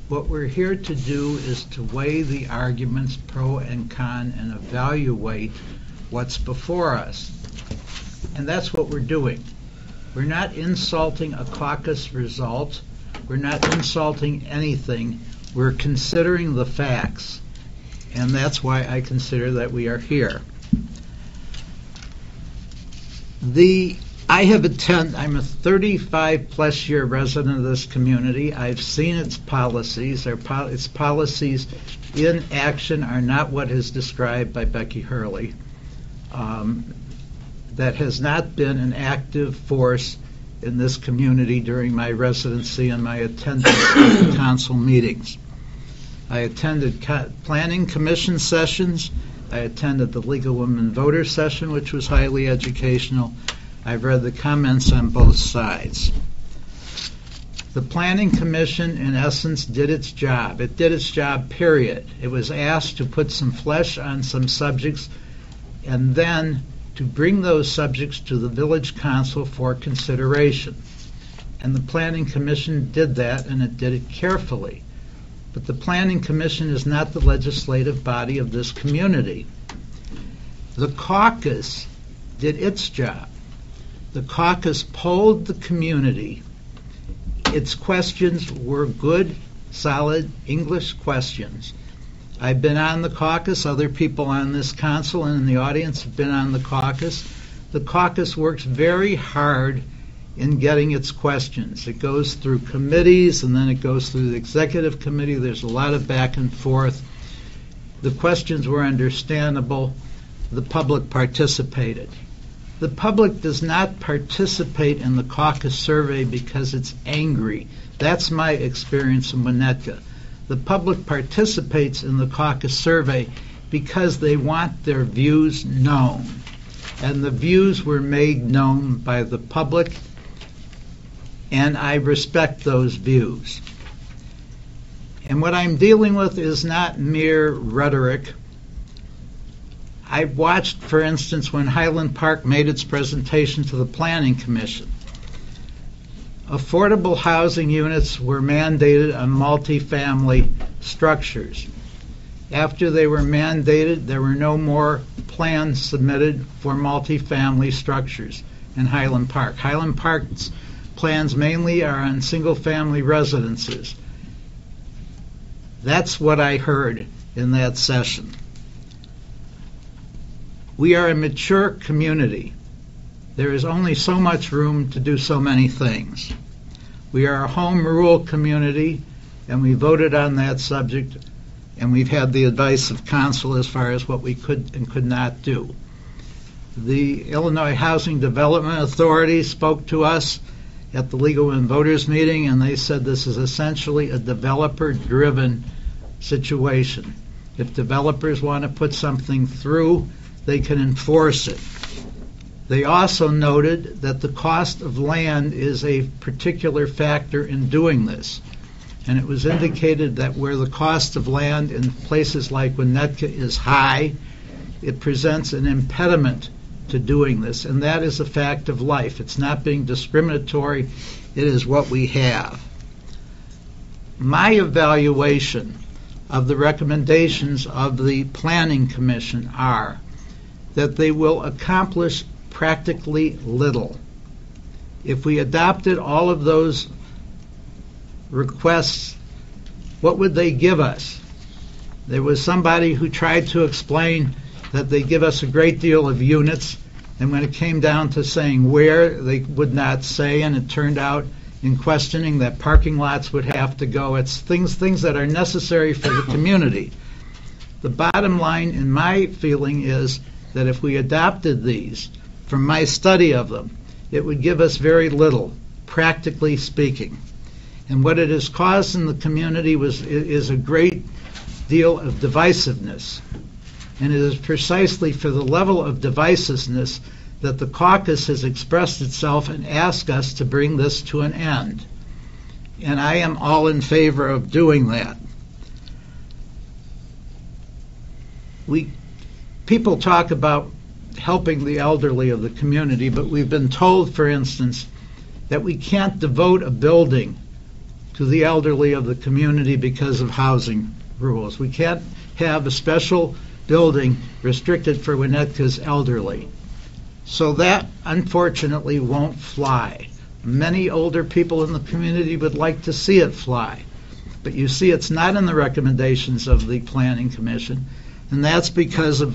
What we're here to do is to weigh the arguments pro and con and evaluate what's before us. And that's what we're doing. We're not insulting a caucus result. We're not insulting anything. We're considering the facts. And that's why I consider that we are here. I'm a 35-plus year resident of this community. I've seen its policies. Its policies in action are not what is described by Becky Hurley. That has not been an active force in this community during my residency and my attendance at the council meetings. I attended planning commission sessions. I attended the League of Women Voters session, which was highly educational. I've read the comments on both sides. The Planning Commission, in essence, did its job. It did its job, period. It was asked to put some flesh on some subjects and then to bring those subjects to the village council for consideration. And the Planning Commission did that, and it did it carefully. But the Planning Commission is not the legislative body of this community. The caucus did its job. The caucus polled the community. Its questions were good, solid English questions. I've been on the caucus. Other people on this council and in the audience have been on the caucus. The caucus works very hard in getting its questions. It goes through committees, and then it goes through the executive committee. There's a lot of back and forth. The questions were understandable. The public participated. The public does not participate in the caucus survey because it's angry. That's my experience in Winnetka. The public participates in the caucus survey because they want their views known. And the views were made known by the public, and I respect those views. And what I'm dealing with is not mere rhetoric. I watched, for instance, when Highland Park made its presentation to the Planning Commission. Affordable housing units were mandated on multifamily structures. After they were mandated, there were no more plans submitted for multifamily structures in Highland Park. Highland Park's plans mainly are on single-family residences. That's what I heard in that session. We are a mature community. There is only so much room to do so many things. We are a home rule community, and we voted on that subject, and we've had the advice of council as far as what we could and could not do. The Illinois Housing Development Authority spoke to us at the League of Women Voters meeting, and they said this is essentially a developer-driven situation. If developers want to put something through, they can enforce it. They also noted that the cost of land is a particular factor in doing this. And it was indicated that where the cost of land in places like Winnetka is high, it presents an impediment to doing this. And that is a fact of life. It's not being discriminatory. It is what we have. My evaluation of the recommendations of the Planning Commission are that they will accomplish practically little. If we adopted all of those requests, what would they give us? There was somebody who tried to explain that they give us a great deal of units, and when it came down to saying where, they would not say, and it turned out in questioning that parking lots would have to go. It's things that are necessary for the community. The bottom line in my feeling is that if we adopted these, from my study of them, it would give us very little, practically speaking. And what it has caused in the community is a great deal of divisiveness. And it is precisely for the level of divisiveness that the caucus has expressed itself and asked us to bring this to an end. And I am all in favor of doing that. People talk about helping the elderly of the community, but we've been told, for instance, that we can't devote a building to the elderly of the community because of housing rules. We can't have a special building restricted for Winnetka's elderly. So that, unfortunately, won't fly. Many older people in the community would like to see it fly. But you see, it's not in the recommendations of the Planning Commission, and that's because of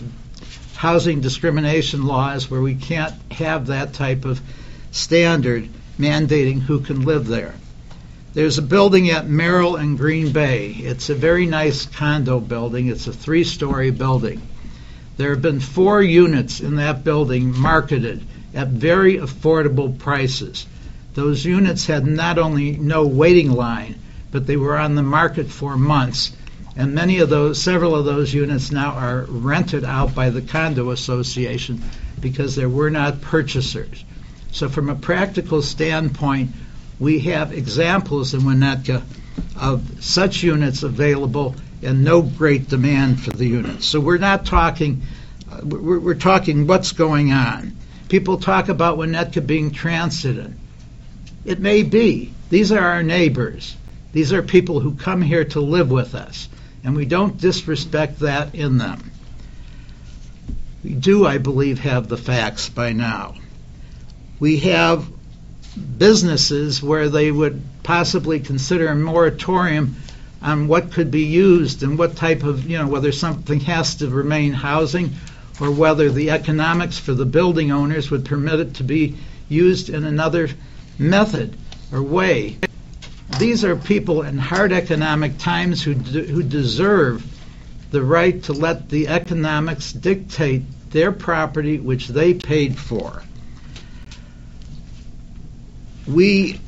housing discrimination laws where we can't have that type of standard mandating who can live there. There's a building at Merrill and Green Bay. It's a very nice condo building. It's a 3-story building. There have been 4 units in that building marketed at very affordable prices. Those units had not only no waiting line, but they were on the market for months. And several of those units now are rented out by the condo association because there were not purchasers. So from a practical standpoint, we have examples in Winnetka of such units available and no great demand for the units. So we're not talking, we're talking what's going on. People talk about Winnetka being transitant. It may be. These are our neighbors. These are people who come here to live with us, and we don't disrespect that in them. We do, I believe, have the facts by now. We have businesses where they would possibly consider a moratorium on what could be used and what type of, whether something has to remain housing or whether the economics for the building owners would permit it to be used in another method or way. These are people in hard economic times who deserve the right to let the economics dictate their property which they paid for. We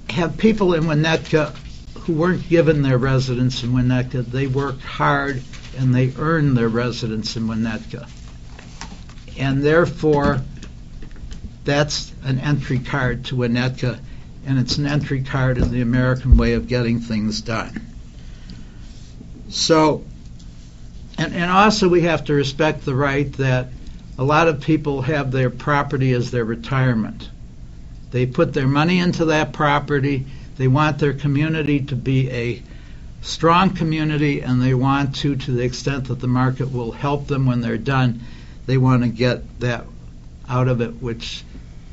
have people in Winnetka who weren't given their residence in Winnetka. They worked hard and they earned their residence in Winnetka. And therefore, that's an entry card to Winnetka, and it's an entry card in the American way of getting things done. So, and also we have to respect the right that a lot of people have their property as their retirement. They put their money into that property. They want their community to be a strong community, and they want to the extent that the market will help them when they're done, they want to get that out of it which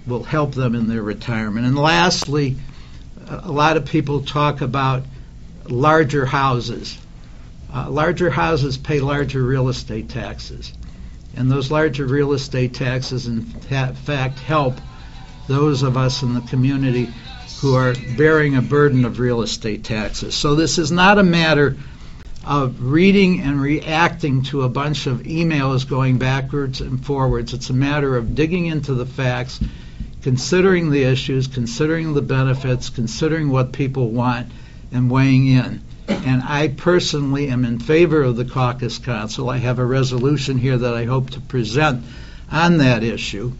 will help them in their retirement. And lastly, a lot of people talk about larger houses. Larger houses pay larger real estate taxes. And those larger real estate taxes, in fact, help those of us in the community who are bearing a burden of real estate taxes. So this is not a matter of reading and reacting to a bunch of emails going backwards and forwards. It's a matter of digging into the facts, considering the issues, considering the benefits, considering what people want, and weighing in. And I personally am in favor of the Caucus Council. I have a resolution here that I hope to present on that issue.